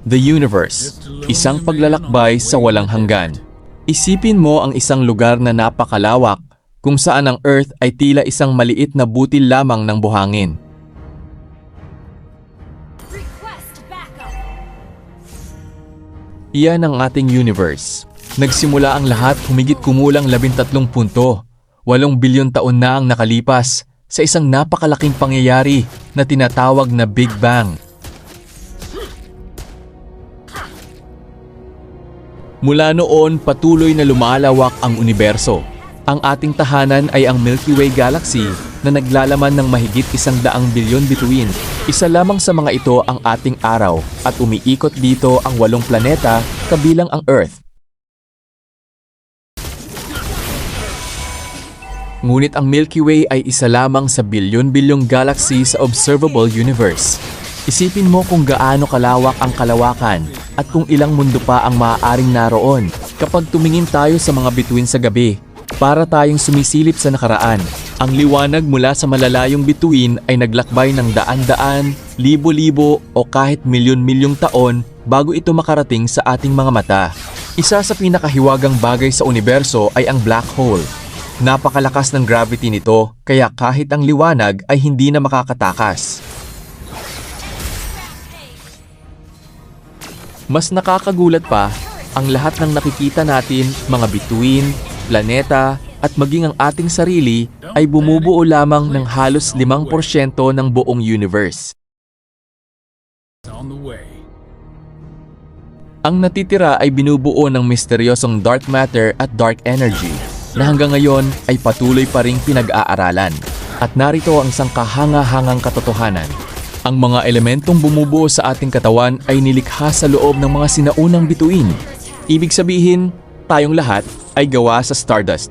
The universe, isang paglalakbay sa walang hanggan. Isipin mo ang isang lugar na napakalawak kung saan ang Earth ay tila isang maliit na butil lamang ng buhangin. Iyan ang ating universe. Nagsimula ang lahat humigit kumulang 13 punto. 8 bilyon taon na ang nakalipas sa isang napakalaking pangyayari na tinatawag na Big Bang. Mula noon, patuloy na lumalawak ang universo. Ang ating tahanan ay ang Milky Way Galaxy na naglalaman ng mahigit 100 bilyon bituin. Isa lamang sa mga ito ang ating araw at umiikot dito ang 8 planeta kabilang ang Earth. Ngunit ang Milky Way ay isa lamang sa bilyon-bilyong galaxy sa observable universe. Isipin mo kung gaano kalawak ang kalawakan at kung ilang mundo pa ang maaaring naroon kapag tumingin tayo sa mga bituin sa gabi. Para tayong sumisilip sa nakaraan, ang liwanag mula sa malalayong bituin ay naglakbay ng daan-daan, libo-libo o kahit milyon-milyong taon bago ito makarating sa ating mga mata. Isa sa pinakahiwagang bagay sa universo ay ang black hole. Napakalakas ng gravity nito kaya kahit ang liwanag ay hindi na makakatakas. Mas nakakagulat pa, ang lahat ng nakikita natin, mga bituin, planeta, at maging ang ating sarili ay bumubuo lamang ng halos 5% ng buong universe. Ang natitira ay binubuo ng misteryosong dark matter at dark energy na hanggang ngayon ay patuloy pa ring pinag-aaralan. At narito ang isang kahanga-hangang katotohanan. Ang mga elementong bumubuo sa ating katawan ay nilikha sa loob ng mga sinaunang bituin. Ibig sabihin, tayong lahat ay gawa sa stardust.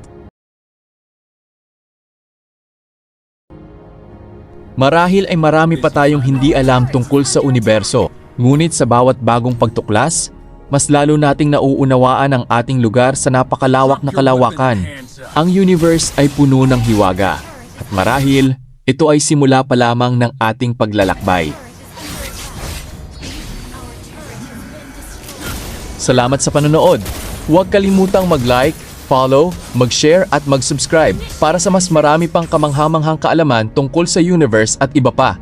Marahil ay marami pa tayong hindi alam tungkol sa universo. Ngunit sa bawat bagong pagtuklas, mas lalo nating nauunawaan ang ating lugar sa napakalawak na kalawakan. Ang universe ay puno ng hiwaga. At marahil, ito ay simula pa lamang ng ating paglalakbay. Salamat sa panonood. Huwag kalimutang mag-like, follow, mag-share at mag-subscribe para sa mas marami pang kamanghamanghang kaalaman tungkol sa universe at iba pa.